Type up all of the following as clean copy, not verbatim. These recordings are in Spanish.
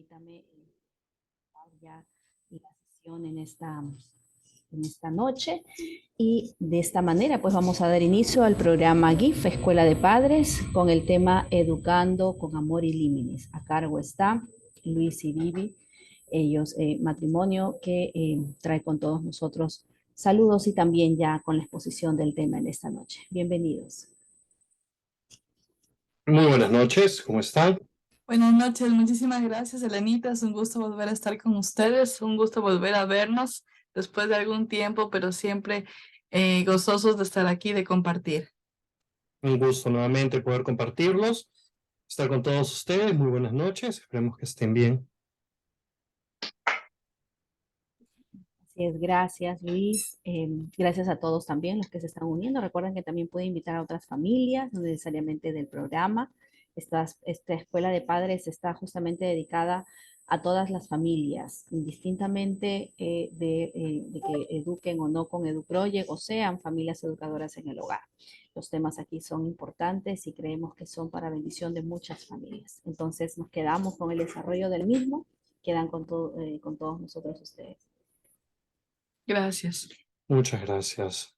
Permítame ya la sesión en esta noche. Y de esta manera, pues vamos a dar inicio al programa GIF, Escuela de Padres, con el tema Educando con Amor y Límites. A cargo está Luis y Vivi, ellos, matrimonio que trae con todos nosotros saludos y también ya con la exposición del tema en esta noche. Bienvenidos. Muy buenas noches, ¿cómo están? Buenas noches, muchísimas gracias, Elenita. Es un gusto volver a estar con ustedes, un gusto volver a vernos después de algún tiempo, pero siempre gozosos de estar aquí, de compartir. Un gusto nuevamente poder compartirlos, estar con todos ustedes. Muy buenas noches, esperemos que estén bien. Así es, gracias Luis, gracias a todos también los que se están uniendo. Recuerden que también pueden invitar a otras familias, no necesariamente del programa. Esta escuela de padres está justamente dedicada a todas las familias, indistintamente de que eduquen o no con EduProject o sean familias educadoras en el hogar. Los temas aquí son importantes y creemos que son para bendición de muchas familias. Entonces nos quedamos con el desarrollo del mismo, quedan con todos nosotros ustedes. Gracias. Muchas gracias.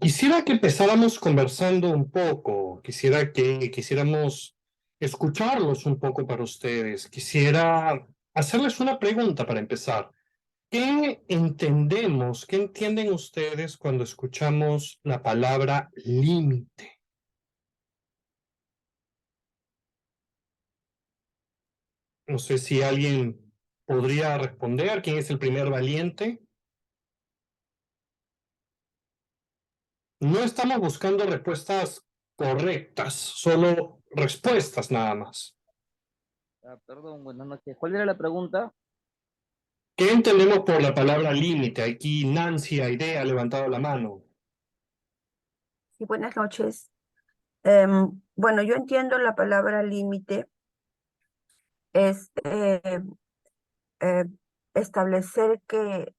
Quisiera que empezáramos conversando un poco, quisiéramos escucharlos un poco para ustedes. Quisiera hacerles una pregunta para empezar. ¿Qué entendemos, qué entienden ustedes cuando escuchamos la palabra límite? No sé si alguien podría responder. ¿Quién es el primer valiente? No estamos buscando respuestas correctas, solo respuestas nada más. Perdón, buenas noches. ¿Cuál era la pregunta? ¿Qué entendemos por la palabra límite? Aquí Nancy Aide ha levantado la mano. Sí, buenas noches. Bueno, yo entiendo la palabra límite es eh, establecer que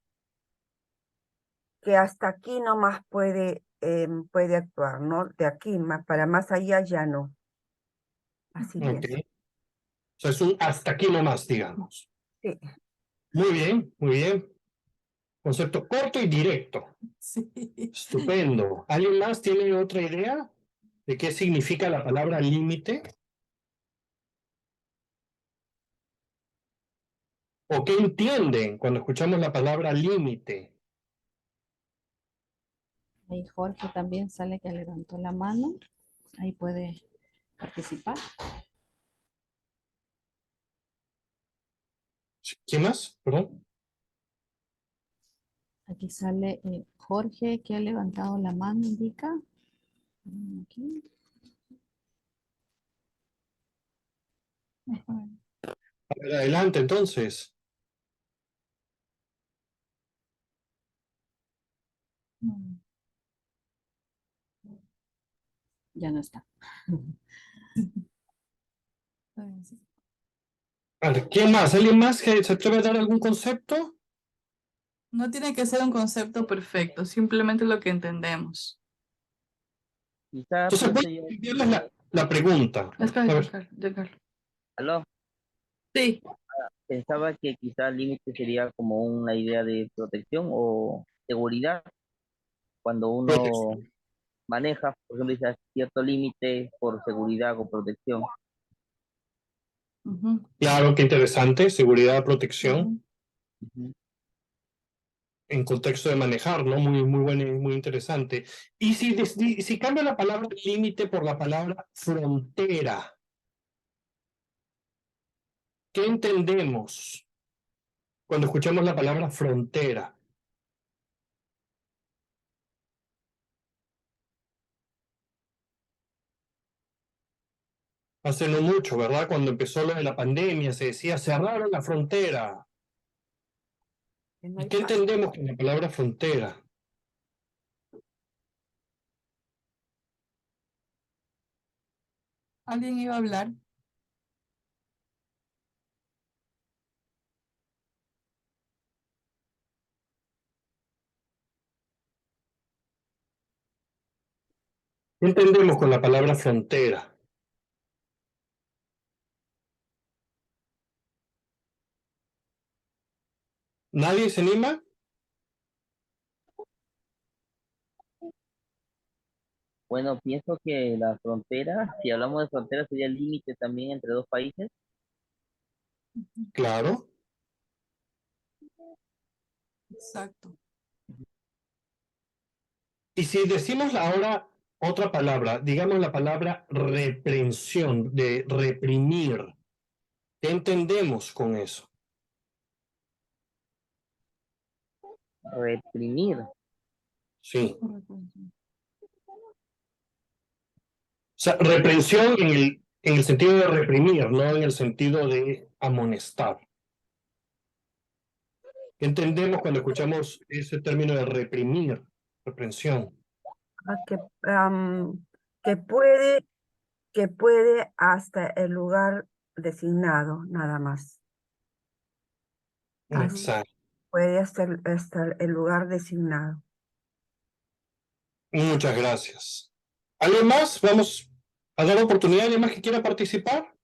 hasta aquí nomás puede actuar, ¿no? De aquí para más allá ya no. Así Ok. pienso. O sea, es un hasta aquí nomás, digamos. Sí. Muy bien, muy bien. Concepto corto y directo. Sí. Estupendo. ¿Alguien más tiene otra idea de qué significa la palabra límite? ¿O qué entienden cuando escuchamos la palabra límite? Ahí Jorge también sale que levantó la mano. Ahí puede participar. ¿Quién más? Perdón. Aquí sale Jorge que ha levantado la mano, indica. Aquí. A ver, adelante entonces. Ya no está. A ver, ¿quién más? ¿Alguien más que se atreve a dar algún concepto? No tiene que ser un concepto perfecto, simplemente lo que entendemos. Quizá Entonces voy pienso yo a enviarles la pregunta. Espera, A ver, Giancarlo. aló, Sí, pensaba que quizá el límite sería como una idea de protección o seguridad cuando uno maneja, por ejemplo, dice cierto límite por seguridad o protección. claro, qué interesante. Seguridad, protección, Ujú. en contexto de manejar, ¿no? Muy, muy bueno y muy interesante. Y si cambio la palabra límite por la palabra frontera, ¿qué entendemos cuando escuchamos la palabra frontera? Hace no mucho, ¿verdad? Cuando empezó lo de la pandemia, se decía cerraron la frontera. No ¿Y hay qué paso. entendemos con la palabra frontera? ¿alguien iba a hablar? ¿Qué entendemos con la palabra frontera? ¿Nadie se anima? Bueno, pienso que la frontera, si hablamos de frontera, sería el límite también entre dos países. Claro. Exacto. Y si decimos ahora otra palabra, digamos la palabra reprensión, de reprimir, ¿qué entendemos con eso? Reprimir. Sí. O sea, reprensión en el sentido de reprimir, no en el sentido de amonestar. ¿Qué entendemos cuando escuchamos ese término de reprimir, reprensión? Ah, que puede, que puede hasta el lugar designado, nada más. Exacto. Puede hasta el lugar designado. Muchas gracias. ¿Alguien más? Vamos a dar oportunidad a alguien más que quiera participar.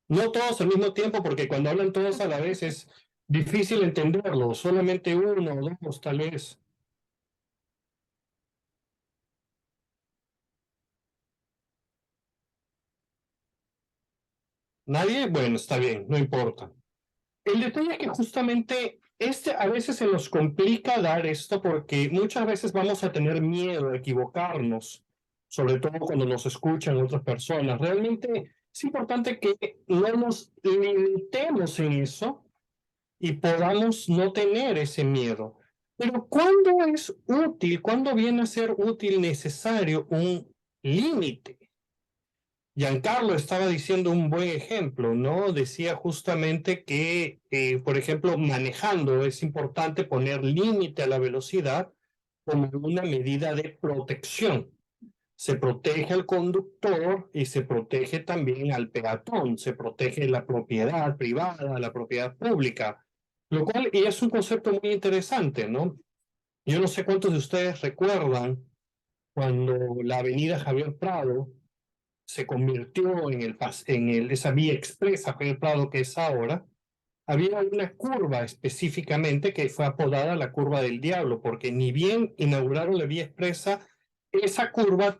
No todos al mismo tiempo, porque cuando hablan todos a la vez es difícil entenderlo. Solamente uno o dos, tal vez. ¿Nadie? Bueno, está bien, no importa. El detalle es que justamente a veces se nos complica dar esto porque muchas veces vamos a tener miedo de equivocarnos, sobre todo cuando nos escuchan otras personas. Realmente es importante que no nos limitemos en eso y podamos no tener ese miedo. Pero ¿cuándo es útil, cuándo viene a ser útil, necesario un límite? Giancarlo estaba diciendo un buen ejemplo, ¿no? Decía justamente que, por ejemplo, manejando es importante poner límite a la velocidad como una medida de protección. Se protege al conductor y se protege también al peatón, se protege la propiedad privada, la propiedad pública, lo cual y es un concepto muy interesante, ¿no? Yo no sé cuántos de ustedes recuerdan cuando la avenida Javier Prado se convirtió esa vía expresa Javier Prado que es ahora. Había una curva específicamente que fue apodada la curva del diablo, porque ni bien inauguraron la vía expresa, esa curva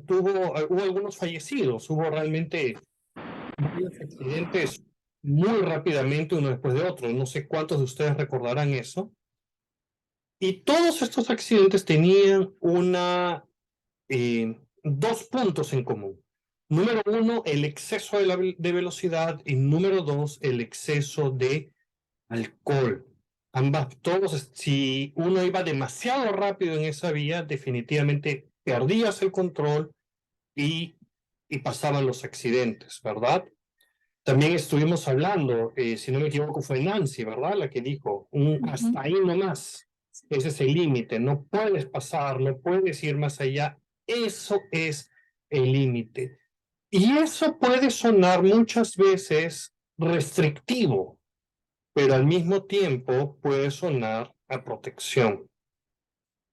hubo algunos fallecidos, hubo realmente varios accidentes muy rápidamente uno después de otro. No sé cuántos de ustedes recordarán eso. Y todos estos accidentes tenían dos puntos en común. Número uno, el exceso de velocidad y número dos, el exceso de alcohol. Si uno iba demasiado rápido en esa vía, definitivamente perdías el control y, y pasaban los accidentes, ¿verdad? También estuvimos hablando, si no me equivoco, fue Nancy, ¿verdad? La que dijo, hasta ahí nomás. Ese es el límite, no puedes pasar, no puedes ir más allá. Eso es el límite. Y eso puede sonar muchas veces restrictivo, pero al mismo tiempo puede sonar a protección.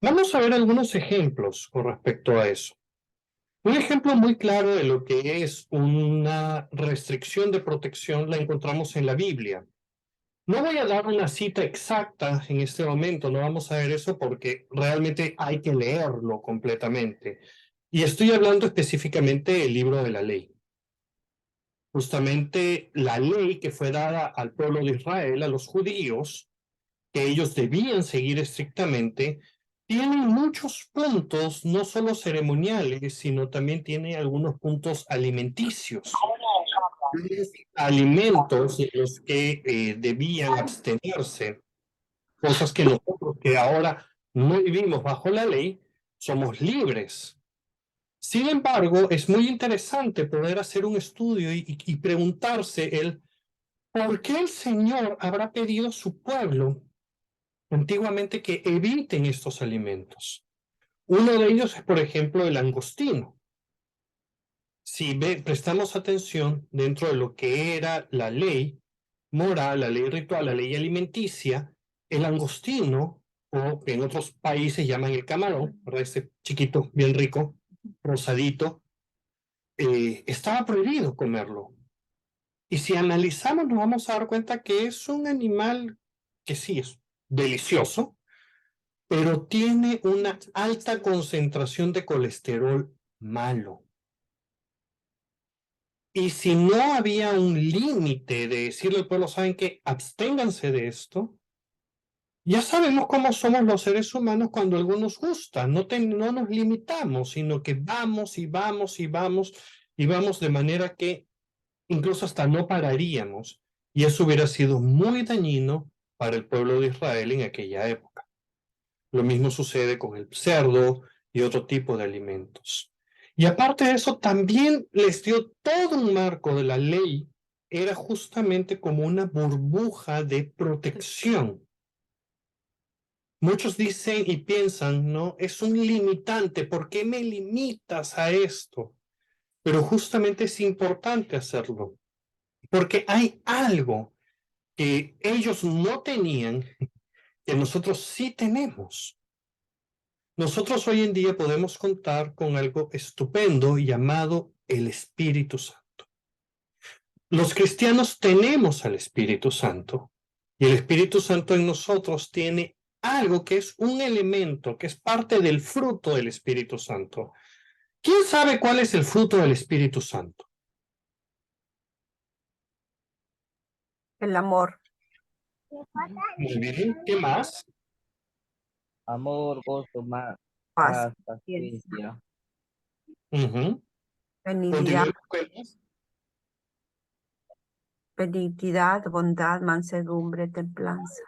Vamos a ver algunos ejemplos con respecto a eso. Un ejemplo muy claro de lo que es una restricción de protección la encontramos en la Biblia. No voy a dar una cita exacta en este momento, no vamos a ver eso porque realmente hay que leerlo completamente. Y estoy hablando específicamente del libro de la ley. Justamente la ley que fue dada al pueblo de Israel, a los judíos, que ellos debían seguir estrictamente, tiene muchos puntos, no solo ceremoniales, sino también tiene algunos puntos alimenticios. Alimentos de los que debían abstenerse, cosas que nosotros que ahora no vivimos bajo la ley, somos libres. Sin embargo, es muy interesante poder hacer un estudio y preguntarse ¿por qué el Señor habrá pedido a su pueblo antiguamente que eviten estos alimentos? Uno de ellos es, por ejemplo, el langostino. Si prestamos atención dentro de lo que era la ley moral, la ley ritual, la ley alimenticia, el langostino, o que en otros países llaman el camarón, ¿verdad? Ese chiquito, bien rico, rosadito, estaba prohibido comerlo. Y si analizamos, nos vamos a dar cuenta que es un animal que sí es delicioso, pero tiene una alta concentración de colesterol malo. Y si no había un límite de decirle al pueblo, ¿saben qué? Absténganse de esto. Ya sabemos cómo somos los seres humanos cuando algo nos gusta. No nos limitamos, sino que vamos y vamos y vamos y vamos de manera que incluso hasta no pararíamos. Y eso hubiera sido muy dañino para el pueblo de Israel en aquella época. Lo mismo sucede con el cerdo y otro tipo de alimentos. Y aparte de eso, también les dio todo un marco de la ley. Era justamente como una burbuja de protección. Muchos dicen y piensan, ¿no? Es un limitante, ¿por qué me limitas a esto? Pero justamente es importante hacerlo, porque hay algo que ellos no tenían, que nosotros sí tenemos. Nosotros hoy en día podemos contar con algo estupendo llamado el Espíritu Santo. Los cristianos tenemos al Espíritu Santo, y el Espíritu Santo en nosotros tiene algo que es un elemento, que es parte del fruto del Espíritu Santo. ¿Quién sabe cuál es el fruto del Espíritu Santo? El amor, Muy bien, ¿qué más? Amor, gozo, paz, paz, paciencia. Ujú. benignidad, Continuemos con más. benignidad, bondad, mansedumbre, templanza.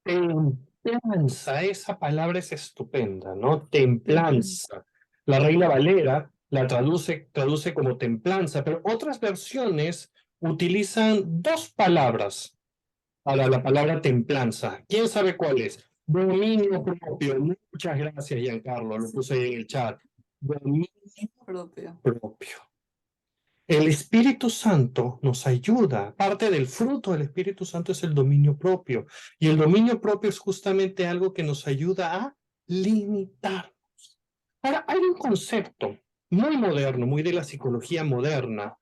Templanza, esa palabra es estupenda, ¿no? Templanza. La Reina Valera la traduce como templanza, pero otras versiones utilizan dos palabras para la palabra templanza. ¿Quién sabe cuál es? Dominio propio. Muchas gracias, Giancarlo, lo puse ahí en el chat. Dominio Propio. propio. El Espíritu Santo nos ayuda. Parte del fruto del Espíritu Santo es el dominio propio. Y el dominio propio es justamente algo que nos ayuda a limitarnos. Ahora, hay un concepto muy moderno, muy de la psicología moderna,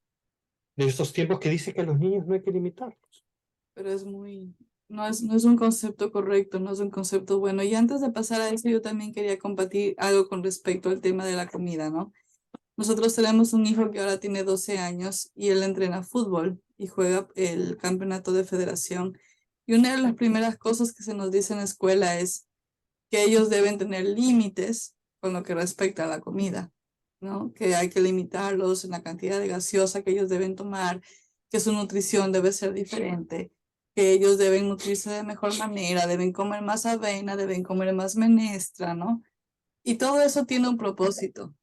de estos tiempos, que dice que a los niños no hay que limitarlos. Pero no es un concepto correcto, no es un concepto bueno. Y antes de pasar a eso, yo también quería compartir algo con respecto al tema de la comida, ¿no? Nosotros tenemos un hijo que ahora tiene 12 años y él entrena fútbol y juega el campeonato de federación. Y una de las primeras cosas que se nos dice en la escuela es que ellos deben tener límites con lo que respecta a la comida, ¿no? Que hay que limitarlos en la cantidad de gaseosa que ellos deben tomar, que su nutrición debe ser diferente, que ellos deben nutrirse de mejor manera, deben comer más avena, deben comer más menestra, ¿no? Y todo eso tiene un propósito,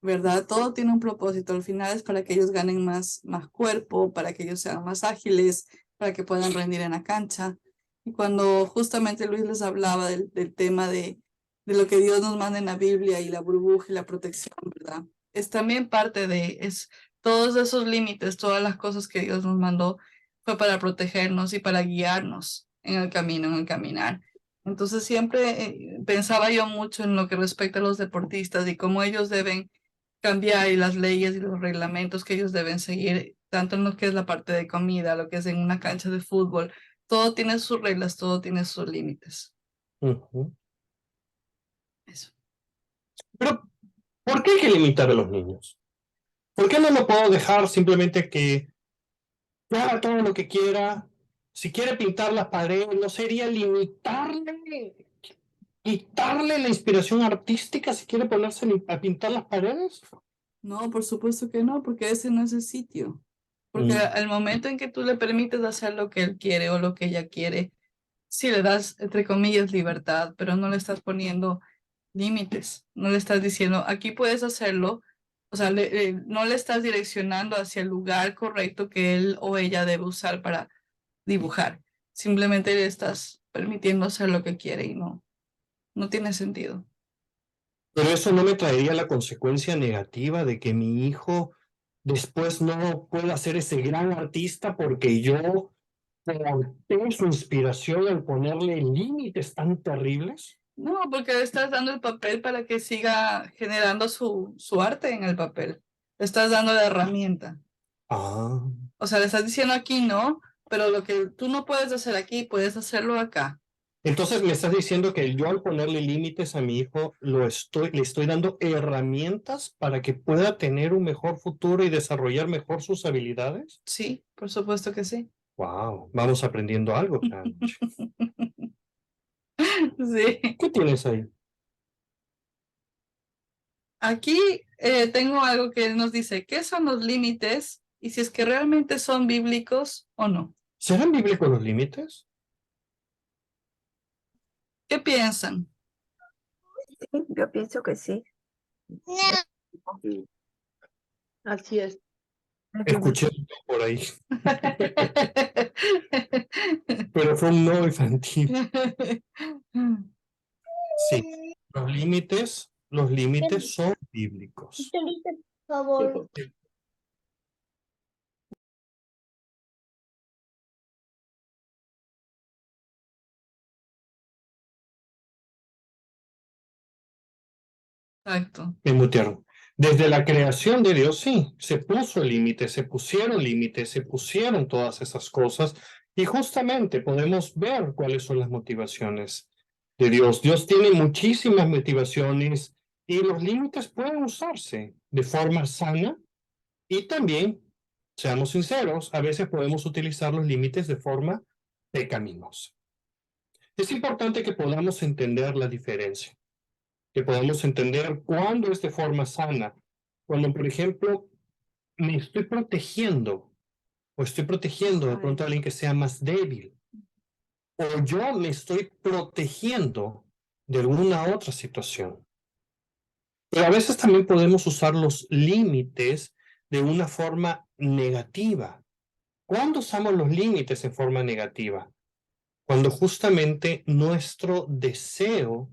¿verdad? Todo tiene un propósito. Al final es para que ellos ganen más cuerpo, para que ellos sean más ágiles, para que puedan rendir en la cancha. Y cuando justamente Luis les hablaba del tema de lo que Dios nos manda en la Biblia y la burbuja y la protección, ¿verdad? Es también parte es todos esos límites, todas las cosas que Dios nos mandó fue para protegernos y para guiarnos en el camino, en el caminar. Entonces siempre pensaba yo mucho en lo que respecta a los deportistas y cómo ellos deben cambiar y las leyes y los reglamentos que ellos deben seguir, tanto en lo que es la parte de comida, lo que es en una cancha de fútbol. Todo tiene sus reglas, todo tiene sus límites. Ujú. Eso. Pero, ¿por qué hay que limitar a los niños? ¿Por qué no lo puedo dejar simplemente que haga todo lo que quiera? Si quiere pintar las paredes, ¿no sería quitarle la inspiración artística si quiere ponerse a pintar las paredes? No, por supuesto que no, porque ese no es el sitio. Porque Mm. al momento en que tú le permites hacer lo que él quiere o lo que ella quiere, sí le das, entre comillas, libertad, pero no le estás poniendo límites, no le estás diciendo, aquí puedes hacerlo, o sea, no le estás direccionando hacia el lugar correcto que él o ella debe usar para dibujar. Simplemente le estás permitiendo hacer lo que quiere y no tiene sentido. Pero eso no me traería la consecuencia negativa de que mi hijo después no pueda ser ese gran artista porque yo corté su inspiración al ponerle límites tan terribles. No, porque le estás dando el papel para que siga generando su arte en el papel. Le estás dando la herramienta. Ah, O sea, le estás diciendo aquí no, pero lo que tú no puedes hacer aquí, puedes hacerlo acá. Entonces me estás diciendo que yo al ponerle límites a mi hijo le estoy dando herramientas para que pueda tener un mejor futuro y desarrollar mejor sus habilidades. Sí, por supuesto que sí. Wow, vamos aprendiendo algo cada noche. Sí. ¿Qué tienes ahí? Aquí tengo algo que nos dice, ¿qué son los límites? Y si es que realmente son bíblicos o no. ¿Serán bíblicos los límites? ¿Qué piensan? Sí, yo pienso que sí. Así es. Escuché por ahí, pero fue un no infantil. Sí, los límites son bíblicos. Por favor. Exacto. Me mutearon. Desde la creación de Dios, sí, se puso límites, se pusieron límites, se pusieron todas esas cosas y justamente podemos ver cuáles son las motivaciones de Dios. Dios tiene muchísimas motivaciones y los límites pueden usarse de forma sana y también, seamos sinceros, a veces podemos utilizar los límites de forma pecaminosa. Es importante que podamos entender la diferencia, que podamos entender cuándo es de forma sana, cuando, por ejemplo, me estoy protegiendo o estoy protegiendo de pronto a alguien que sea más débil, o yo me estoy protegiendo de alguna otra situación. Pero a veces también podemos usar los límites de una forma negativa. ¿Cuándo usamos los límites en forma negativa? Cuando justamente nuestro deseo,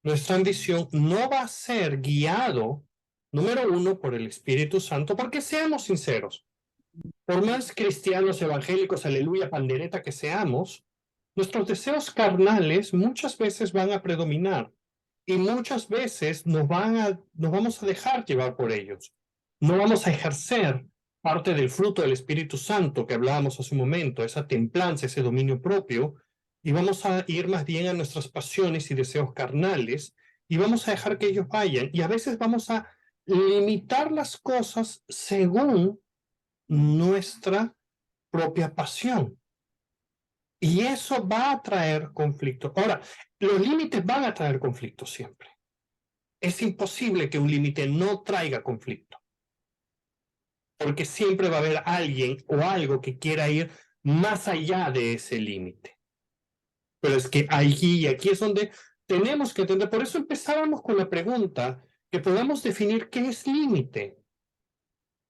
nuestra ambición no va a ser guiado, número uno, por el Espíritu Santo, porque seamos sinceros, por más cristianos, evangélicos, aleluya, pandereta que seamos, nuestros deseos carnales muchas veces van a predominar y muchas veces nos vamos a dejar llevar por ellos. No vamos a ejercer parte del fruto del Espíritu Santo que hablábamos hace un momento, esa templanza, ese dominio propio, y vamos a ir más bien a nuestras pasiones y deseos carnales y vamos a dejar que ellos vayan. Y a veces vamos a limitar las cosas según nuestra propia pasión. Y eso va a traer conflicto. Ahora, los límites van a traer conflicto siempre. Es imposible que un límite no traiga conflicto. Porque siempre va a haber alguien o algo que quiera ir más allá de ese límite. Pero es que aquí es donde tenemos que entender. Por eso empezábamos con la pregunta, que podamos definir qué es límite.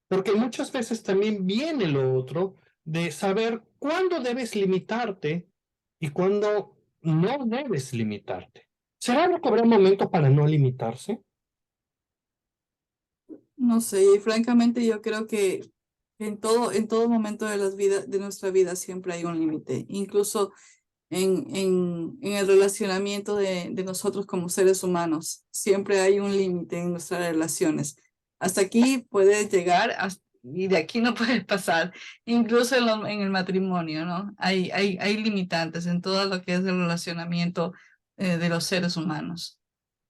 Porque muchas veces también viene lo otro de saber cuándo debes limitarte y cuándo no debes limitarte. ¿Será que habrá momentos para no limitarse? No sé, y francamente yo creo que en todo momento de de nuestra vida siempre hay un límite, incluso en el relacionamiento de nosotros como seres humanos. Siempre hay un límite en nuestras relaciones. Hasta aquí puedes llegar y de aquí no puedes pasar, incluso en el matrimonio, ¿no? Hay limitantes en todo lo que es el relacionamiento de los seres humanos.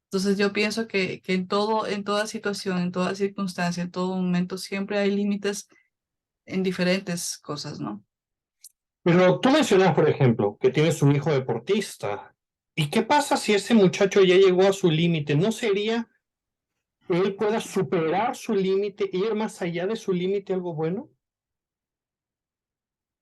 Entonces yo pienso que en toda situación, en toda circunstancia, en todo momento, siempre hay límites en diferentes cosas, ¿no? Pero tú mencionas, por ejemplo, que tienes un hijo deportista. ¿Y qué pasa si ese muchacho ya llegó a su límite? ¿No sería que él pueda superar su límite, ir más allá de su límite algo bueno?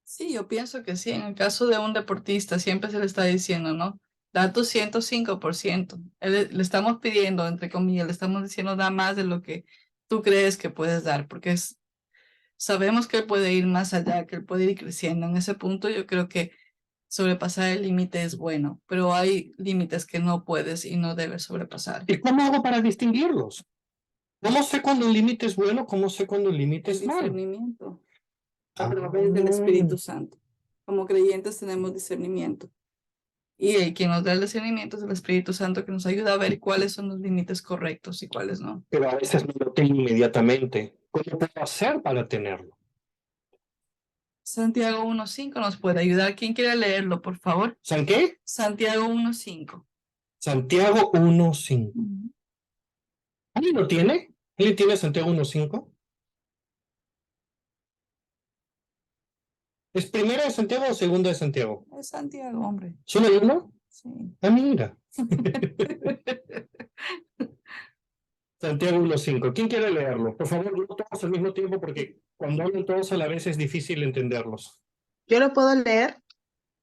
Sí, yo pienso que sí. En el caso de un deportista, siempre se le está diciendo, ¿no? Da tu 105%. Le estamos pidiendo, entre comillas, le estamos diciendo, da más de lo que tú crees que puedes dar, porque sabemos que él puede ir más allá, que él puede ir creciendo. En ese punto, yo creo que sobrepasar el límite es bueno, pero hay límites que no puedes y no debes sobrepasar. ¿Y cómo hago para distinguirlos? ¿Cómo sé cuándo un límite es bueno? ¿Cómo sé cuándo un límite El es malo? discernimiento a través del Espíritu Santo. Como creyentes tenemos discernimiento. Y quien nos da el discernimiento es el Espíritu Santo que nos ayuda a ver cuáles son los límites correctos y cuáles no. Pero a veces no lo tengo inmediatamente. ¿Cómo puedo hacer para tenerlo? Santiago 1:5 nos puede ayudar. ¿Quién quiere leerlo, por favor? ¿San qué? Santiago 1:5. Santiago 1:5. ¿Alguien lo tiene? ¿Alguien tiene Santiago 1:5? ¿Es primera de Santiago o segunda de Santiago? Es Santiago, hombre. ¿Solo hay uno? Sí. Ah, mira. Santiago 1:5. ¿Quién quiere leerlo? Por favor, no todos al mismo tiempo porque cuando hablan todos a la vez es difícil entenderlos. Yo lo puedo leer.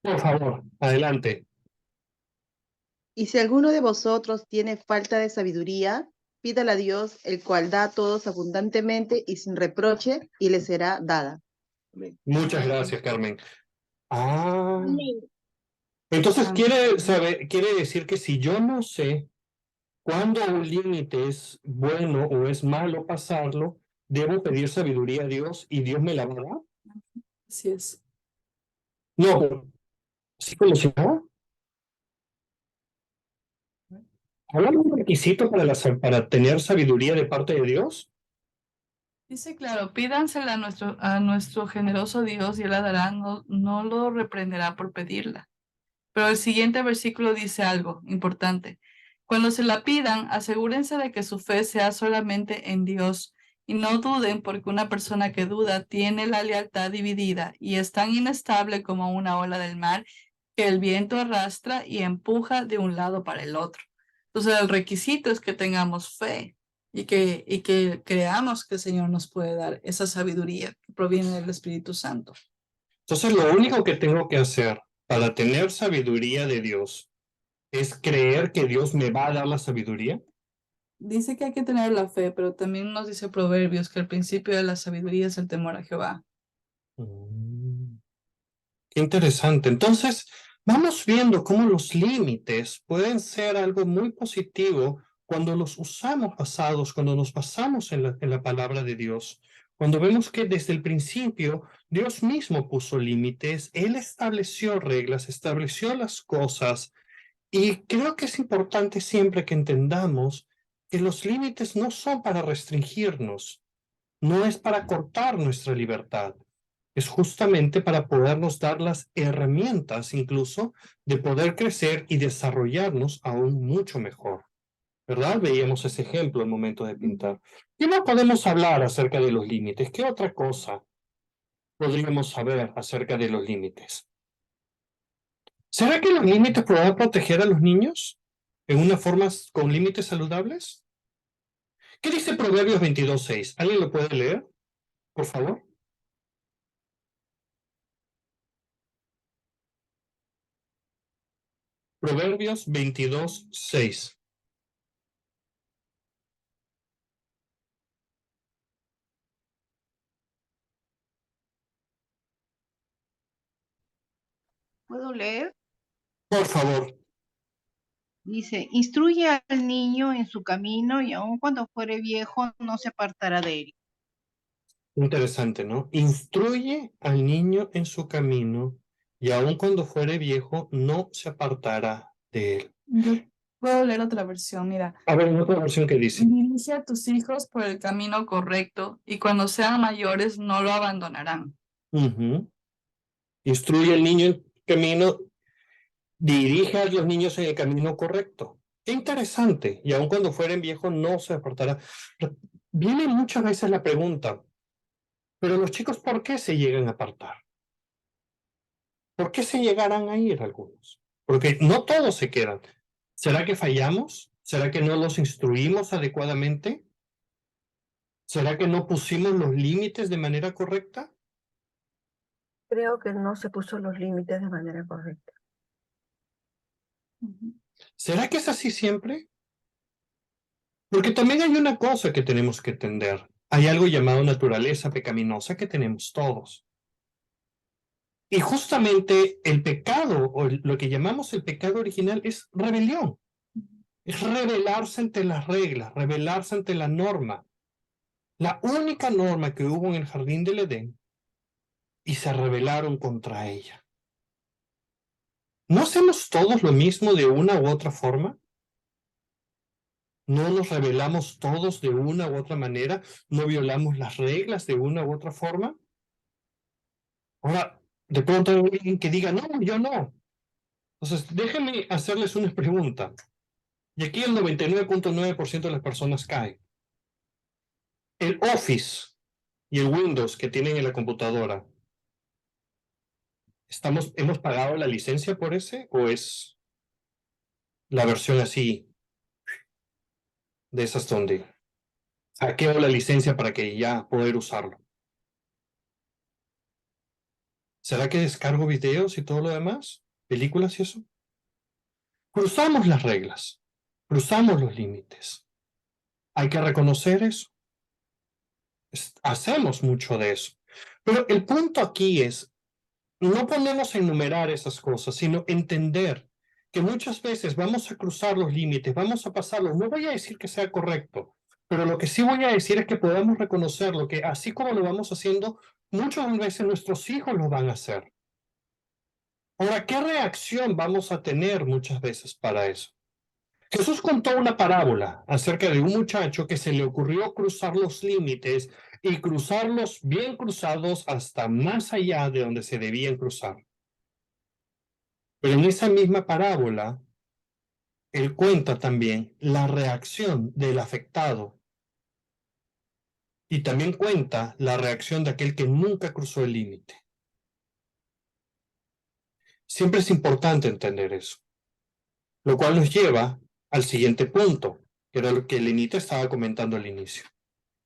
Por favor, adelante. Y si alguno de vosotros tiene falta de sabiduría, pídala a Dios, el cual da a todos abundantemente y sin reproche, y le será dada. Amén. Muchas gracias, Carmen. Ah, entonces quiere decir que si yo no sé cuándo un límite es bueno o es malo pasarlo, debo pedir sabiduría a Dios y Dios me la va a dar. Así es. No, ¿sí como si nada? ¿Habla de un requisito para tener sabiduría de parte de Dios? Dice claro, pídansela a nuestro generoso Dios y Él la dará, no lo reprenderá por pedirla. Pero el siguiente versículo dice algo importante. Cuando se la pidan, asegúrense de que su fe sea solamente en Dios y no duden porque una persona que duda tiene la lealtad dividida y es tan inestable como una ola del mar que el viento arrastra y empuja de un lado para el otro. Entonces el requisito es que tengamos fe y que creamos que el Señor nos puede dar esa sabiduría que proviene del Espíritu Santo. Entonces lo único que tengo que hacer para tener sabiduría de Dios es creer que Dios me va a dar la sabiduría. Dice que hay que tener la fe, pero también nos dice Proverbios que el principio de la sabiduría es el temor a Jehová. Qué interesante. Entonces, vamos viendo cómo los límites pueden ser algo muy positivo cuando los usamos basados, cuando nos basamos en la palabra de Dios. Cuando vemos que desde el principio Dios mismo puso límites, Él estableció reglas, estableció las cosas. Y creo que es importante siempre que entendamos que los límites no son para restringirnos, no es para cortar nuestra libertad, es justamente para podernos dar las herramientas incluso de poder crecer y desarrollarnos aún mucho mejor. ¿Verdad? Veíamos ese ejemplo al momento de pintar. ¿Qué más podemos hablar acerca de los límites? ¿Qué otra cosa podríamos saber acerca de los límites? ¿Será que los límites pueden proteger a los niños en una forma con límites saludables? ¿Qué dice Proverbios 22:6? ¿Alguien lo puede leer, por favor? Proverbios 22:6. ¿Puedo leer? Por favor. Dice, instruye al niño en su camino y aun cuando fuere viejo no se apartará de él. Interesante, ¿no? Instruye al niño en su camino y aun cuando fuere viejo no se apartará de él. Yo puedo leer otra versión, mira. A ver, en otra versión que dice. Dirige a tus hijos por el camino correcto y cuando sean mayores no lo abandonarán. Instruye al niño en el camino, dirige a los niños en el camino correcto. Qué interesante. Y aun cuando fueren viejos no se apartará. Viene muchas veces la pregunta, pero los chicos, ¿por qué se llegan a apartar? ¿Por qué se llegarán a ir algunos? Porque no todos se quedan. ¿Será que fallamos? ¿Será que no los instruimos adecuadamente? ¿Será que no pusimos los límites de manera correcta? Creo que no se puso los límites de manera correcta. ¿Será que es así siempre? Porque también hay una cosa que tenemos que entender. Hay algo llamado naturaleza pecaminosa que tenemos todos. Y justamente el pecado, o lo que llamamos el pecado original, es rebelión. Es rebelarse ante las reglas, rebelarse ante la norma. La única norma que hubo en el jardín del Edén, y se rebelaron contra ella. ¿No hacemos todos lo mismo de una u otra forma? ¿No nos rebelamos todos de una u otra manera? ¿No violamos las reglas de una u otra forma? Ahora, de pronto hay alguien que diga, no, yo no. Entonces, déjenme hacerles una pregunta. Y aquí el 99.9% de las personas caen. El Office y el Windows que tienen en la computadora, ¿hemos pagado la licencia por ese o es la versión así de esas donde hackeo la licencia para que ya poder usarlo? ¿Será que descargo videos y todo lo demás? ¿Películas y eso? Cruzamos las reglas, cruzamos los límites. Hay que reconocer eso. Hacemos mucho de eso. Pero el punto aquí es, no ponemos a enumerar esas cosas, sino entender que muchas veces vamos a cruzar los límites, vamos a pasarlos. No voy a decir que sea correcto, pero lo que sí voy a decir es que podamos reconocerlo, que así como lo vamos haciendo, muchas veces nuestros hijos lo van a hacer. Ahora, ¿qué reacción vamos a tener muchas veces para eso? Jesús contó una parábola acerca de un muchacho que se le ocurrió cruzar los límites y cruzarlos bien cruzados hasta más allá de donde se debían cruzar. Pero en esa misma parábola, él cuenta también la reacción del afectado y también cuenta la reacción de aquel que nunca cruzó el límite. Siempre es importante entender eso, lo cual nos lleva al siguiente punto, que era lo que Lenita estaba comentando al inicio.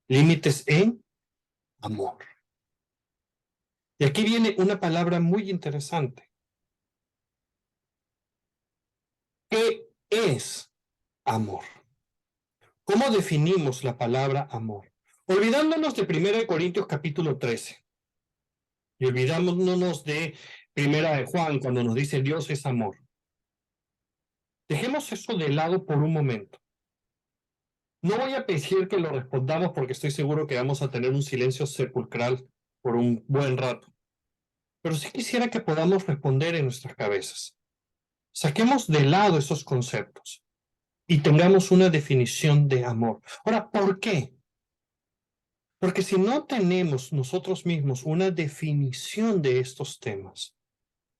Límites en amor. Y aquí viene una palabra muy interesante. ¿Qué es amor? ¿Cómo definimos la palabra amor? Olvidándonos de 1 Corintios capítulo 13 y olvidándonos de 1 de Juan cuando nos dice Dios es amor. Dejemos eso de lado por un momento. No voy a pedir que lo respondamos porque estoy seguro que vamos a tener un silencio sepulcral por un buen rato. Pero sí quisiera que podamos responder en nuestras cabezas. Saquemos de lado esos conceptos y tengamos una definición de amor. Ahora, ¿por qué? Porque si no tenemos nosotros mismos una definición de estos temas,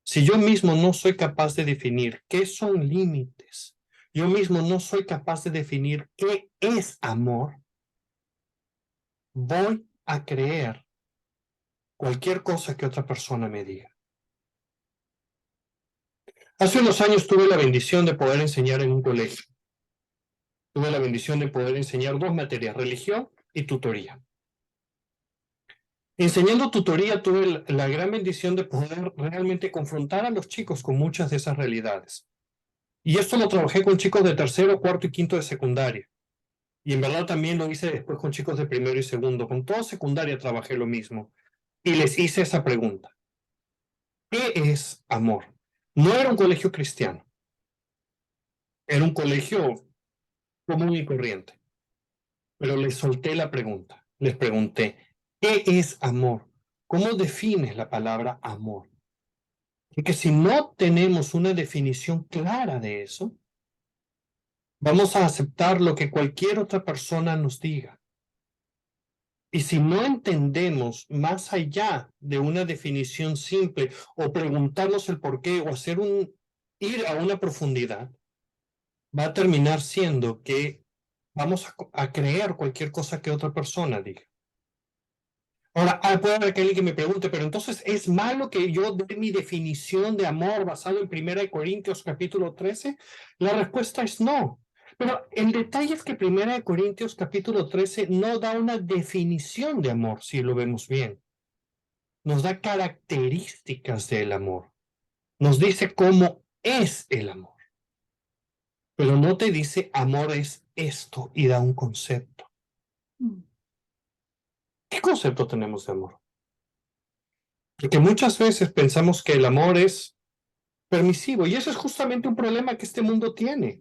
si yo mismo no soy capaz de definir qué son límites, yo mismo no soy capaz de definir qué es amor, voy a creer cualquier cosa que otra persona me diga. Hace unos años tuve la bendición de poder enseñar en un colegio. Tuve la bendición de poder enseñar 2 materias, religión y tutoría. Enseñando tutoría tuve la gran bendición de poder realmente confrontar a los chicos con muchas de esas realidades. Y esto lo trabajé con chicos de tercero, cuarto y quinto de secundaria. Y en verdad también lo hice después con chicos de primero y segundo. Con toda secundaria trabajé lo mismo. Y les hice esa pregunta. ¿Qué es amor? No era un colegio cristiano. Era un colegio común y corriente. Pero les solté la pregunta. Les pregunté, ¿qué es amor? ¿Cómo defines la palabra amor? Porque si no tenemos una definición clara de eso, vamos a aceptar lo que cualquier otra persona nos diga. Y si no entendemos más allá de una definición simple o preguntarnos el por qué o ir a una profundidad, va a terminar siendo que vamos a creer cualquier cosa que otra persona diga. Ahora, puede haber alguien que me pregunte, pero entonces, ¿es malo que yo dé mi definición de amor basado en 1 Corintios capítulo 13? La respuesta es no. Pero el detalle es que 1 Corintios capítulo 13 no da una definición de amor, si lo vemos bien. Nos da características del amor. Nos dice cómo es el amor. Pero no te dice amor es esto y da un concepto. ¿Qué concepto tenemos de amor? Porque muchas veces pensamos que el amor es permisivo y eso es justamente un problema que este mundo tiene.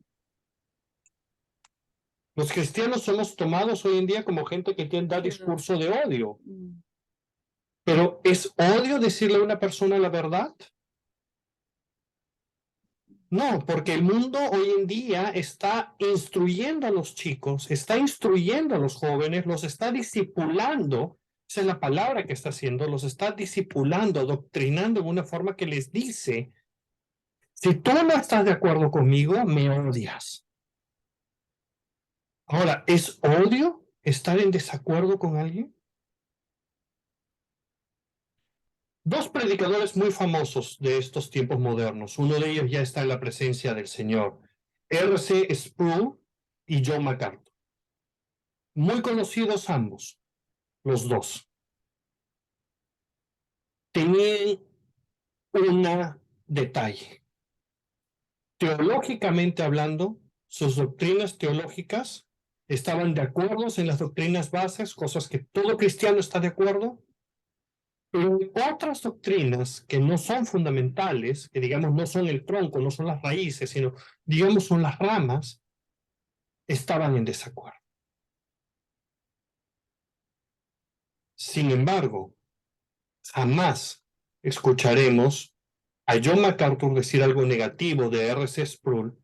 Los cristianos somos tomados hoy en día como gente que da discurso de odio. Pero ¿es odio decirle a una persona la verdad? No, porque el mundo hoy en día está instruyendo a los chicos, está instruyendo a los jóvenes, los está discipulando Esa es la palabra que está haciendo, los está discipulando, adoctrinando en una forma que les dice, si tú no estás de acuerdo conmigo, me odias. Ahora, ¿es odio estar en desacuerdo con alguien? Dos predicadores muy famosos de estos tiempos modernos, uno de ellos ya está en la presencia del Señor, R.C. Sproul y John MacArthur. Muy conocidos ambos, los dos. Tenían un detalle. Teológicamente hablando, sus doctrinas teológicas estaban de acuerdo en las doctrinas bases, cosas que todo cristiano está de acuerdo, pero en otras doctrinas que no son fundamentales, que digamos no son el tronco, no son las raíces, sino digamos son las ramas, estaban en desacuerdo. Sin embargo, jamás escucharemos a John MacArthur decir algo negativo de R.C. Sproul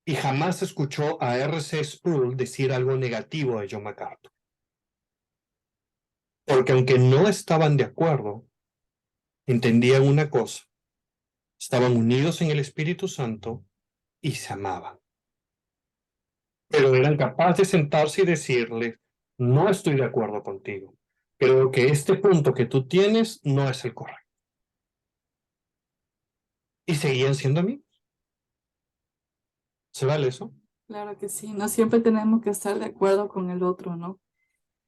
y jamás escuchó a R.C. Sproul decir algo negativo de John MacArthur. Porque aunque no estaban de acuerdo, entendían una cosa, estaban unidos en el Espíritu Santo y se amaban. Pero eran capaces de sentarse y decirle, no estoy de acuerdo contigo, creo que este punto que tú tienes no es el correcto. Y seguían siendo amigos. ¿Se vale eso? Claro que sí, no siempre tenemos que estar de acuerdo con el otro, ¿no?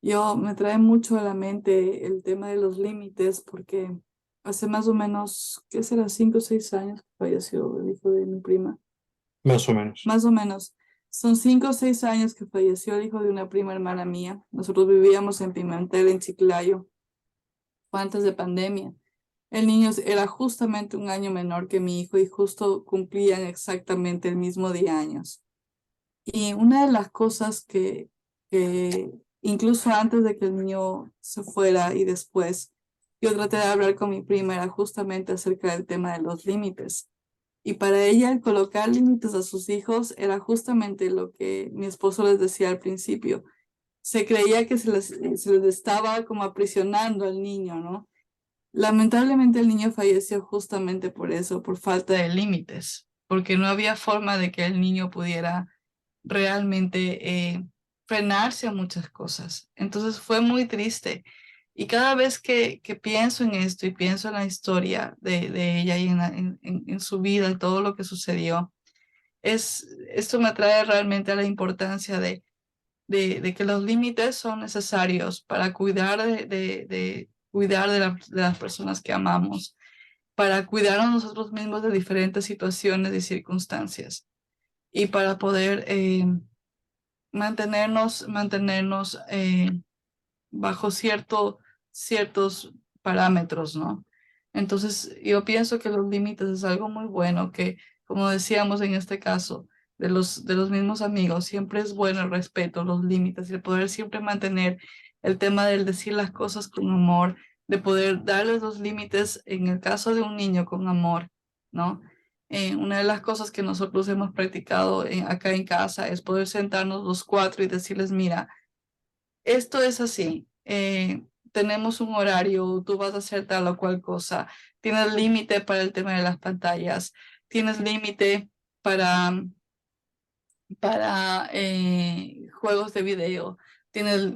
Me trae mucho a la mente el tema de los límites, porque hace más o menos, ¿qué será? 5 o 6 años que falleció el hijo de mi prima. Más o menos. Más o menos. Son 5 o 6 años que falleció el hijo de una prima hermana mía. Nosotros vivíamos en Pimentel, en Chiclayo, fue antes de pandemia. El niño era justamente un año menor que mi hijo y justo cumplían exactamente el mismo día años. Y una de las cosas que incluso antes de que el niño se fuera y después, yo traté de hablar con mi prima, era justamente acerca del tema de los límites. Y para ella el colocar límites a sus hijos era justamente lo que mi esposo les decía al principio. Se creía que se les estaba como aprisionando al niño, ¿no? Lamentablemente el niño falleció justamente por eso, por falta de límites, porque no había forma de que el niño pudiera realmente frenarse a muchas cosas. Entonces fue muy triste. Y cada vez que pienso en esto y pienso en la historia de ella y en su vida y todo lo que sucedió, esto me trae realmente a la importancia de que los límites son necesarios para cuidar cuidar de las personas que amamos, para cuidar a nosotros mismos de diferentes situaciones y circunstancias y para poder mantenernos bajo ciertos parámetros, ¿no? Entonces, yo pienso que los límites es algo muy bueno, que como decíamos en este caso, de los mismos amigos, siempre es bueno el respeto, los límites y el poder siempre mantener el tema del decir las cosas con amor, de poder darles los límites en el caso de un niño con amor, ¿no? Una de las cosas que nosotros hemos practicado acá en casa es poder sentarnos los cuatro y decirles, mira, esto es así, tenemos un horario, tú vas a hacer tal o cual cosa, tienes límite para el tema de las pantallas, tienes límite para juegos de video,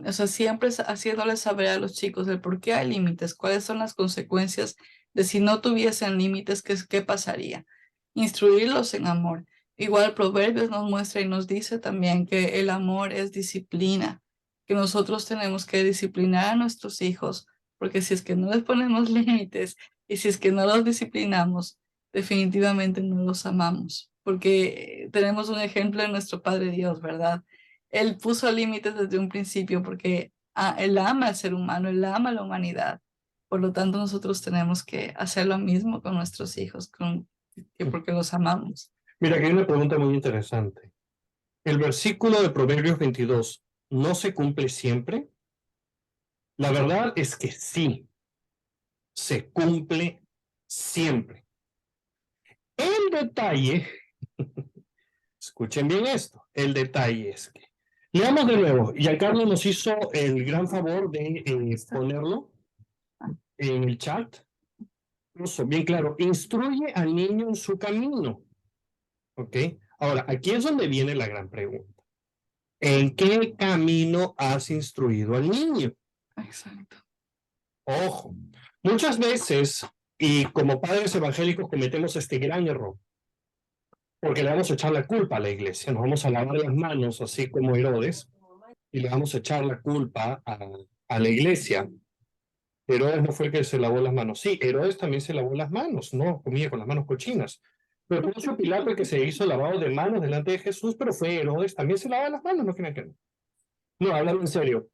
o sea, siempre haciéndoles saber a los chicos el por qué hay límites, cuáles son las consecuencias de si no tuviesen límites, qué pasaría. Instruirlos en amor. Igual Proverbios nos muestra y nos dice también que el amor es disciplina, que nosotros tenemos que disciplinar a nuestros hijos, porque si es que no les ponemos límites y si es que no los disciplinamos, definitivamente no los amamos, porque tenemos un ejemplo de nuestro Padre Dios, ¿verdad? Él puso límites desde un principio porque Él ama al ser humano, Él ama a la humanidad. Por lo tanto, nosotros tenemos que hacer lo mismo con nuestros hijos, porque los amamos. Mira, aquí hay una pregunta muy interesante. ¿El versículo de Proverbios 22 no se cumple siempre? La verdad es que sí, se cumple siempre. El detalle, escuchen bien esto, el detalle es que Leamos de nuevo. Y Carlos nos hizo el gran favor de ponerlo en el chat. Eso, bien claro. Instruye al niño en su camino. ¿Ok? Ahora, aquí es donde viene la gran pregunta. ¿En qué camino has instruido al niño? Exacto. Ojo, muchas veces, y como padres evangélicos cometemos este gran error, porque le vamos a echar la culpa a la iglesia, nos vamos a lavar las manos, así como Herodes, y le vamos a echar la culpa a la iglesia. Herodes no fue el que se lavó las manos. Sí, Herodes también se lavó las manos, no comía con las manos cochinas. Pero Poncio Pilato el que se hizo lavado de manos delante de Jesús, pero fue Herodes, también se lava las manos, no crean que no. No, hablando en serio.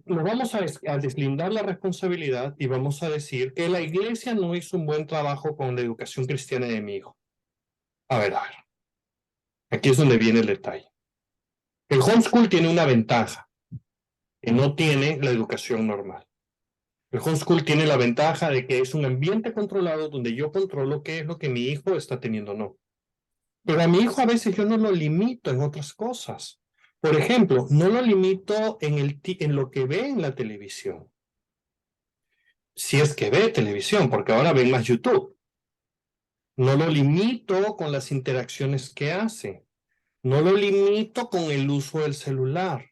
Nos vamos a deslindar la responsabilidad y vamos a decir que la iglesia no hizo un buen trabajo con la educación cristiana de mi hijo. A ver. Aquí es donde viene el detalle. El homeschool tiene una ventaja que no tiene la educación normal. El homeschool tiene la ventaja de que es un ambiente controlado donde yo controlo qué es lo que mi hijo está teniendo o no. Pero a mi hijo a veces yo no lo limito en otras cosas. Por ejemplo, no lo limito en lo que ve en la televisión. Si es que ve televisión, porque ahora ven más YouTube. No lo limito con las interacciones que hace. No lo limito con el uso del celular.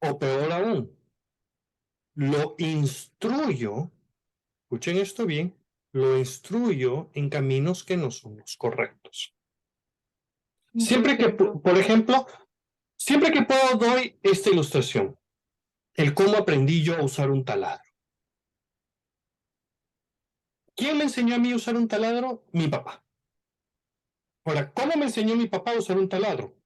O peor aún, lo instruyo, escuchen esto bien, lo instruyo en caminos que no son los correctos. Siempre que, por ejemplo, siempre que puedo doy esta ilustración, el cómo aprendí yo a usar un taladro. ¿Quién me enseñó a mí a usar un taladro? Mi papá. Ahora, ¿cómo me enseñó mi papá a usar un taladro?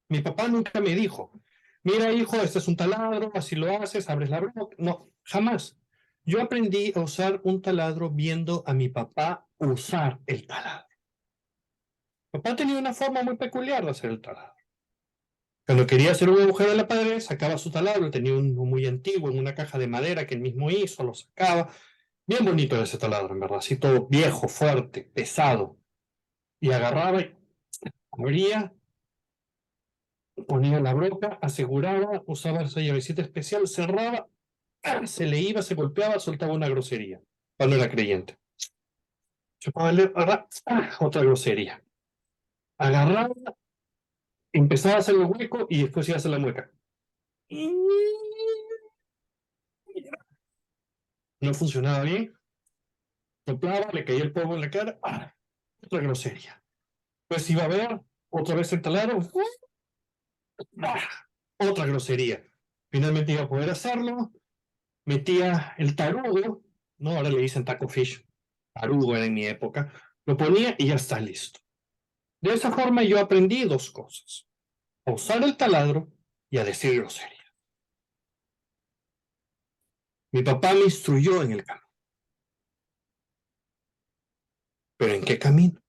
Mi papá nunca me dijo, mira hijo, este es un taladro, así lo haces, abres la boca. No, jamás. Yo aprendí a usar un taladro viendo a mi papá usar el taladro. Papá tenía una forma muy peculiar de hacer el taladro. Cuando quería hacer un agujero en la pared, sacaba su taladro, tenía uno muy antiguo en una caja de madera que él mismo hizo, lo sacaba. Bien bonito ese taladro, en verdad, así todo viejo, fuerte, pesado. Y agarraba y abría, ponía la broca, aseguraba, usaba esa llavecita especial, cerraba, se le iba, se golpeaba, soltaba una grosería. Cuando era creyente. Chupaba el dedo, otra grosería. Agarraba, empezaba a hacer el hueco y después iba a hacer la mueca. No funcionaba bien. Soplaba, le caía el polvo en la cara. Otra grosería. Pues iba a ver, otra vez el taladro. Otra grosería. Finalmente iba a poder hacerlo. Metía el tarugo, ¿no? Ahora le dicen taco fish. Tarugo era en mi época. Lo ponía y ya está listo. De esa forma yo aprendí dos cosas. A usar el taladro y a decir grosería. Mi papá me instruyó en el camino. ¿Pero en qué camino?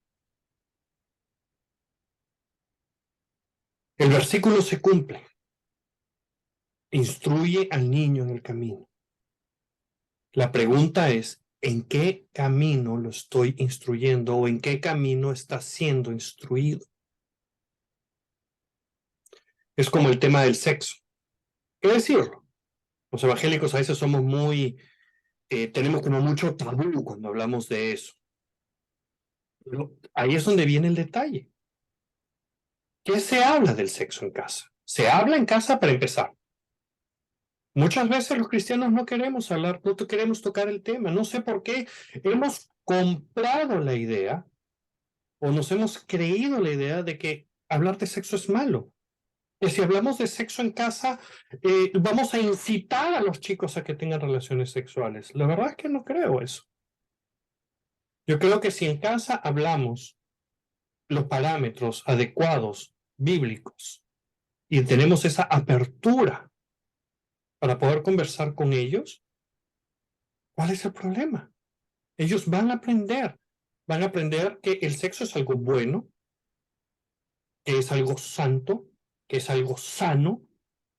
El versículo se cumple. Instruye al niño en el camino. La pregunta es, ¿en qué camino lo estoy instruyendo o en qué camino está siendo instruido? Es como el tema del sexo. ¿Qué decirlo? Los evangélicos a veces somos tenemos como mucho tabú cuando hablamos de eso. Pero ahí es donde viene el detalle. ¿Qué se habla del sexo en casa? Se habla en casa para empezar. Muchas veces los cristianos no queremos hablar, no queremos tocar el tema. No sé por qué hemos comprado la idea o nos hemos creído la idea de que hablar de sexo es malo. Que si hablamos de sexo en casa, vamos a incitar a los chicos a que tengan relaciones sexuales. La verdad es que no creo eso. Yo creo que si en casa hablamos los parámetros adecuados, bíblicos, y tenemos esa apertura para poder conversar con ellos, ¿cuál es el problema? Ellos van a aprender que el sexo es algo bueno, que es algo santo, que es algo sano,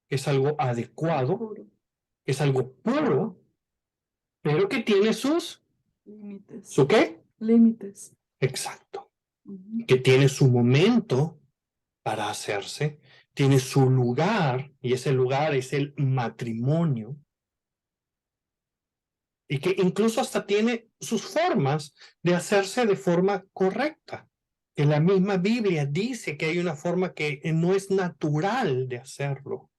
que es algo adecuado, que es algo puro, pero que tiene sus... Límites. ¿Su qué? Límites. Exacto. Que tiene su momento para hacerse, tiene su lugar, y ese lugar es el matrimonio, y que incluso hasta tiene sus formas de hacerse de forma correcta. Que la misma Biblia dice que hay una forma que no es natural de hacerlo.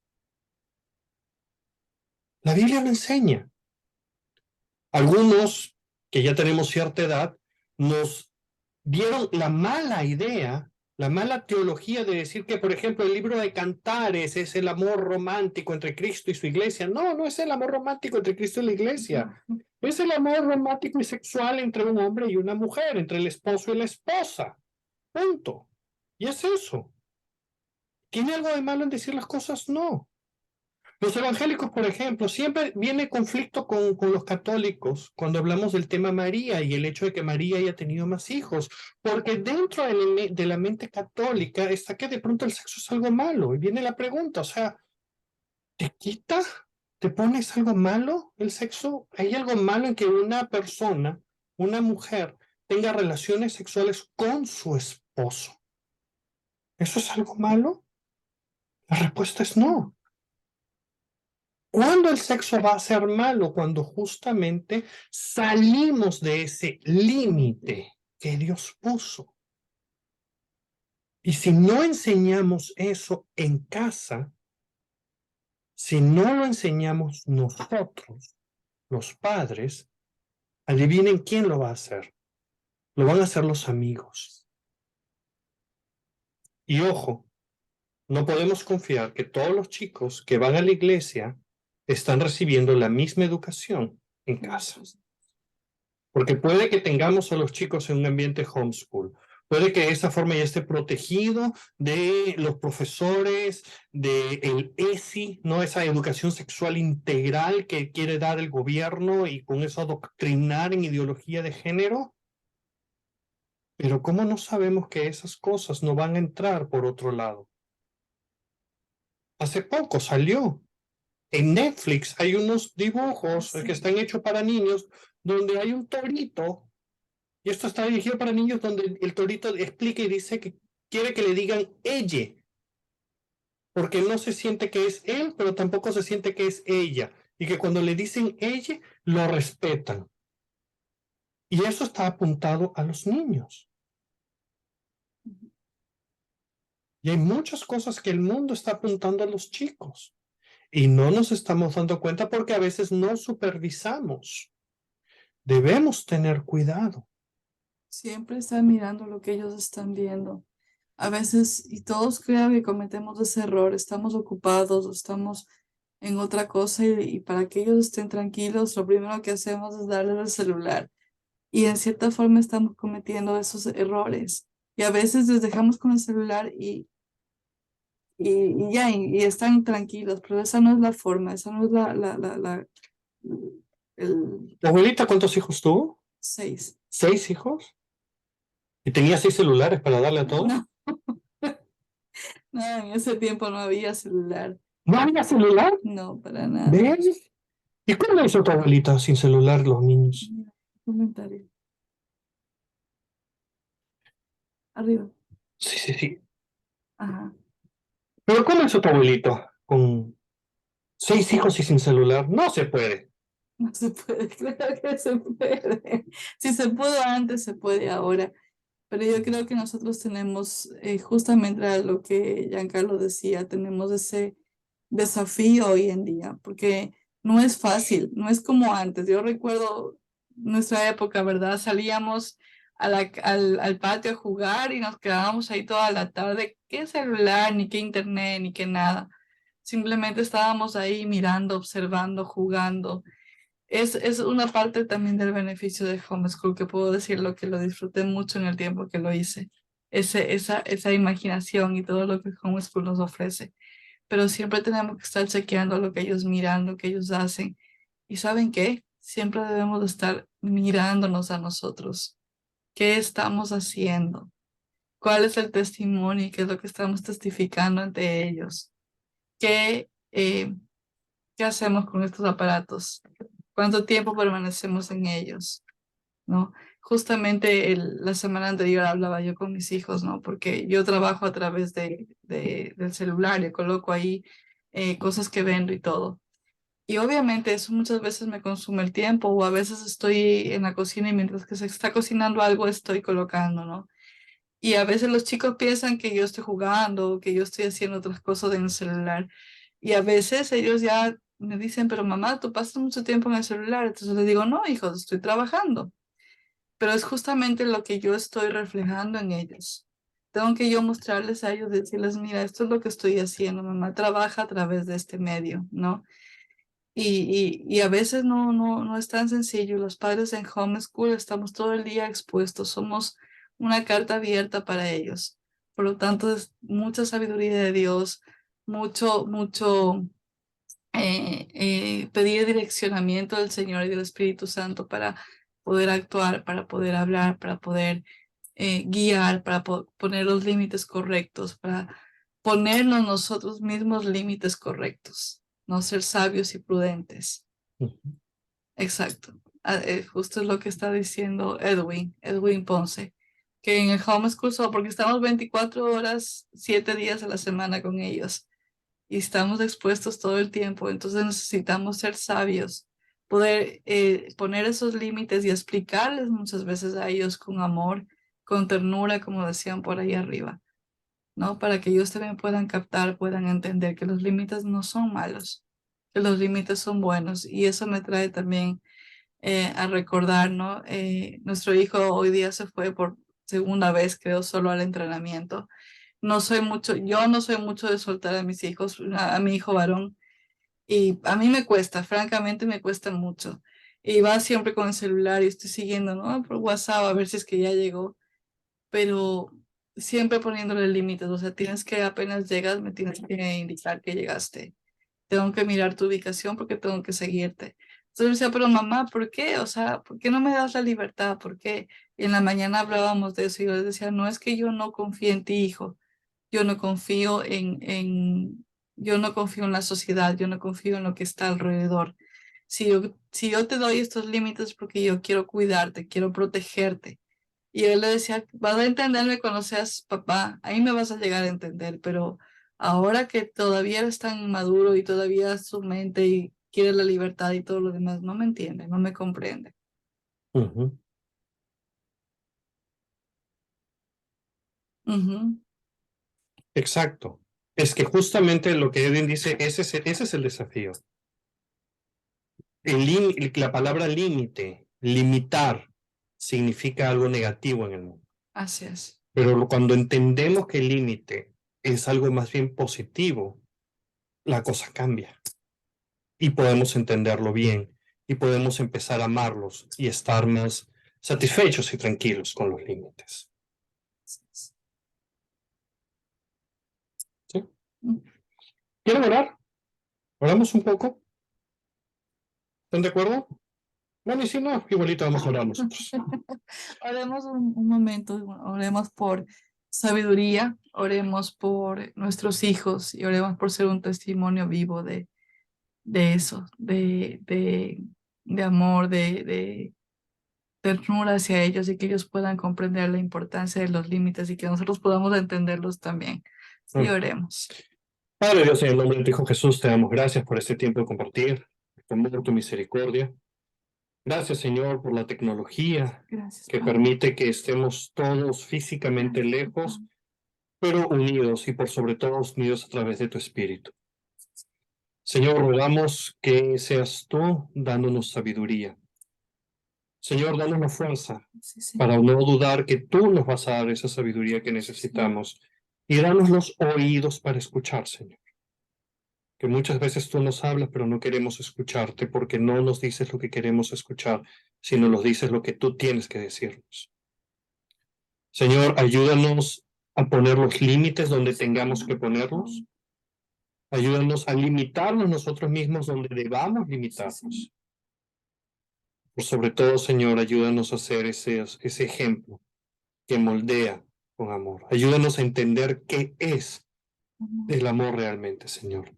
La Biblia lo enseña. Algunos, que ya tenemos cierta edad, nos dieron la mala idea, la mala teología de decir que, por ejemplo, el libro de Cantares es el amor romántico entre Cristo y su iglesia. No, no es el amor romántico entre Cristo y la iglesia. Es el amor romántico y sexual entre un hombre y una mujer, entre el esposo y la esposa. Punto. Y es eso. ¿Tiene algo de malo en decir las cosas? No. Los evangélicos, por ejemplo, siempre viene conflicto con los católicos cuando hablamos del tema María y el hecho de que María haya tenido más hijos, porque dentro de la mente católica está que de pronto el sexo es algo malo. Y viene la pregunta, o sea, ¿te quita? ¿Te pones algo malo el sexo? ¿Hay algo malo en que una persona, una mujer, tenga relaciones sexuales con su esposo? ¿Eso es algo malo? La respuesta es no. ¿Cuándo el sexo va a ser malo? Cuando justamente salimos de ese límite que Dios puso. Y si no enseñamos eso en casa, si no lo enseñamos nosotros, los padres, adivinen quién lo va a hacer. Lo van a hacer los amigos. Y ojo, no podemos confiar que todos los chicos que van a la iglesia están recibiendo la misma educación en casa. Porque puede que tengamos a los chicos en un ambiente homeschool, puede que de esa forma ya esté protegido de los profesores, del ESI, ¿no? Esa educación sexual integral que quiere dar el gobierno y con eso adoctrinar en ideología de género. Pero ¿cómo no sabemos que esas cosas no van a entrar por otro lado? Hace poco salió. En Netflix hay unos dibujos que están hechos para niños donde hay un torito, y esto está dirigido para niños, donde el torito explica y dice que quiere que le digan ella, porque no se siente que es él, pero tampoco se siente que es ella, y que cuando le dicen ella, lo respetan. Y eso está apuntado a los niños. Y hay muchas cosas que el mundo está apuntando a los chicos. Y no nos estamos dando cuenta porque a veces no supervisamos. Debemos tener cuidado. Siempre están mirando lo que ellos están viendo. A veces, y todos creo que cometemos ese error, estamos ocupados o estamos en otra cosa y para que ellos estén tranquilos, lo primero que hacemos es darles el celular. Y en cierta forma estamos cometiendo esos errores. Y a veces les dejamos con el celular y ya, y están tranquilos, pero esa no es la forma, esa no es el Abuelita, ¿cuántos hijos tuvo? 6. ¿6 hijos? ¿Y tenía 6 celulares para darle a todos? No, no, en ese tiempo no había celular. ¿No había celular? No, para nada. ¿Ves? ¿Y cómo hizo tu abuelita sin celular los niños? Mira, comentario. Arriba. Sí, sí, sí. Ajá. ¿Pero cómo hizo tu abuelito con 6 hijos y sin celular? No se puede. No se puede, claro que se puede. Si se pudo antes, se puede ahora. Pero yo creo que nosotros tenemos, justamente a lo que Giancarlo decía, tenemos ese desafío hoy en día, porque no es fácil, no es como antes. Yo recuerdo nuestra época, ¿verdad? Salíamos al patio a jugar y nos quedábamos ahí toda la tarde. ¿Qué celular, ni qué internet, ni qué nada? Simplemente estábamos ahí mirando, observando, jugando. Es una parte también del beneficio de homeschool, que puedo decirlo que lo disfruté mucho en el tiempo que lo hice. Esa imaginación y todo lo que homeschool nos ofrece. Pero siempre tenemos que estar chequeando lo que ellos miran, lo que ellos hacen. ¿Y saben qué? Siempre debemos de estar mirándonos a nosotros. ¿Qué estamos haciendo? ¿Cuál es el testimonio y qué es lo que estamos testificando ante ellos? ¿Qué hacemos con estos aparatos? ¿Cuánto tiempo permanecemos en ellos? ¿No? Justamente la semana anterior hablaba yo con mis hijos, ¿no? Porque yo trabajo a través de del celular, le coloco ahí cosas que vendo y todo. Y obviamente eso muchas veces me consume el tiempo, o a veces estoy en la cocina y mientras que se está cocinando algo estoy colocando, ¿no? Y a veces los chicos piensan que yo estoy jugando, que yo estoy haciendo otras cosas en el celular. Y a veces ellos ya me dicen, pero mamá, tú pasas mucho tiempo en el celular. Entonces les digo, no, hijos, estoy trabajando. Pero es justamente lo que yo estoy reflejando en ellos. Tengo que yo mostrarles a ellos, decirles, mira, esto es lo que estoy haciendo. Mamá trabaja a través de este medio, ¿no? Y a veces no es tan sencillo. Los padres en homeschool estamos todo el día expuestos, somos una carta abierta para ellos. Por lo tanto, es mucha sabiduría de Dios, mucho pedir direccionamiento del Señor y del Espíritu Santo para poder actuar, para poder hablar, para poder guiar, para poner los límites correctos, para ponernos nosotros mismos límites correctos, no ser sabios y prudentes. Exacto. Justo es lo que está diciendo Edwin Ponce, que en el homeschool, porque estamos 24 horas, 7 días a la semana con ellos y estamos expuestos todo el tiempo, entonces necesitamos ser sabios, poder poner esos límites y explicarles muchas veces a ellos con amor, con ternura, como decían por ahí arriba, ¿no? Para que ellos también puedan captar, puedan entender que los límites no son malos, que los límites son buenos. Y eso me trae también a recordar, ¿no? Nuestro hijo hoy día se fue por segunda vez, creo, solo al entrenamiento. Yo no soy mucho de soltar a mis hijos, a mi hijo varón, y a mí me cuesta, francamente me cuesta mucho. Y va siempre con el celular y estoy siguiendo, ¿no? Por WhatsApp a ver si es que ya llegó, pero siempre poniéndole límites, o sea, tienes que apenas llegas, me tienes que indicar que llegaste. Tengo que mirar tu ubicación porque tengo que seguirte. Entonces me decía, pero mamá, ¿por qué? O sea, ¿por qué no me das la libertad? ¿Por qué? Y en la mañana hablábamos de eso y yo les decía, no es que yo no confíe en ti, hijo. Yo no confío yo no confío en la sociedad, yo no confío en lo que está alrededor. Si yo te doy estos límites es porque yo quiero cuidarte, quiero protegerte. Y él le decía, vas a entenderme cuando seas papá, ahí me vas a llegar a entender, pero ahora que todavía eres tan maduro y todavía su mente y quiere la libertad y todo lo demás, no me entiende, no me comprende. Ujú. Ujú. Exacto. Es que justamente lo que Edwin dice, ese es el desafío. La palabra límite, limitar, significa algo negativo en el mundo. Así es. Pero cuando entendemos que el límite es algo más bien positivo, la cosa cambia. Y podemos entenderlo bien. Y podemos empezar a amarlos y estar más satisfechos y tranquilos con los límites. ¿Sí? ¿Quieren orar? ¿Oramos un poco? ¿Están de acuerdo? Bueno, y si no, igualito vamos a orar nosotros. Oremos un momento, oremos por sabiduría, oremos por nuestros hijos y oremos por ser un testimonio vivo de eso, de amor, de ternura hacia ellos y que ellos puedan comprender la importancia de los límites y que nosotros podamos entenderlos también. Sí, oremos. Padre Dios, en el nombre de tu Hijo Jesús, te damos gracias por este tiempo de compartir, tu amor, tu misericordia. Gracias, Señor, por la tecnología Gracias, que Padre. permite que estemos todos físicamente Gracias, lejos, Padre. pero unidos y por sobre todo unidos a través de tu Espíritu. Señor, rogamos que seas tú dándonos sabiduría. Señor, danos la fuerza Sí, sí. para no dudar que tú nos vas a dar esa sabiduría que necesitamos y danos los oídos para escuchar, Señor. Que muchas veces tú nos hablas, pero no queremos escucharte porque no nos dices lo que queremos escuchar, sino nos dices lo que tú tienes que decirnos. Señor, ayúdanos a poner los límites donde tengamos que ponerlos. Ayúdanos a limitarnos nosotros mismos donde debamos limitarnos. Pero sobre todo, Señor, ayúdanos a ser ese ejemplo que moldea con amor. Ayúdanos a entender qué es el amor realmente, Señor.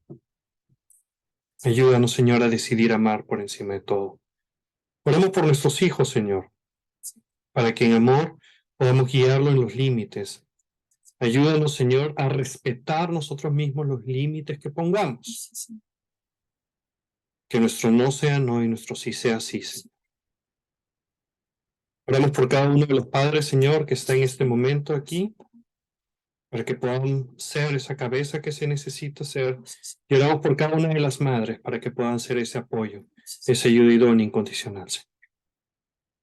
Ayúdanos, Señor, a decidir amar por encima de todo. Oremos por nuestros hijos, Señor, para que en amor podamos guiarlo en los límites, Ayúdanos, Señor, a respetar nosotros mismos los límites que pongamos. Sí, sí. Que nuestro no sea no y nuestro sí sea sí, Señor. Oramos por cada uno de los padres, Señor, que está en este momento aquí, para que puedan ser esa cabeza que se necesita ser. Y oramos por cada una de las madres, para que puedan ser ese apoyo, esa ayuda idónea incondicional, Señor.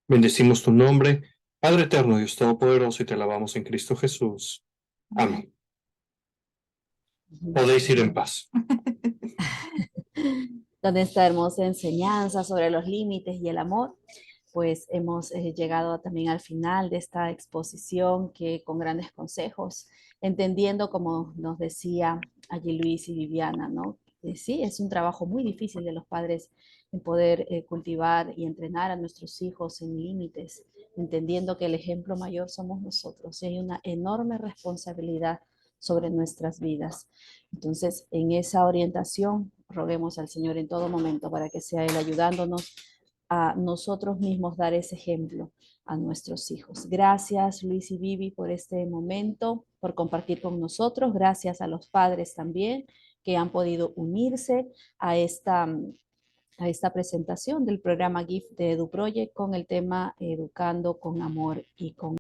Bendecimos tu nombre, Padre eterno, Dios todopoderoso, y te alabamos en Cristo Jesús. Amén. Podéis ir en paz. Con esta hermosa enseñanza sobre los límites y el amor, pues hemos llegado también al final de esta exposición que con grandes consejos, entendiendo como nos decía allí Luis y Viviana, ¿no? Sí, es un trabajo muy difícil de los padres en poder cultivar y entrenar a nuestros hijos en límites, entendiendo que el ejemplo mayor somos nosotros y hay una enorme responsabilidad sobre nuestras vidas. Entonces, en esa orientación, roguemos al Señor en todo momento para que sea Él ayudándonos a nosotros mismos dar ese ejemplo a nuestros hijos. Gracias, Luis y Vivi, por este momento, por compartir con nosotros. Gracias a los padres también que han podido unirse a esta presentación del programa GIFT de EduProject con el tema Educando con Amor y con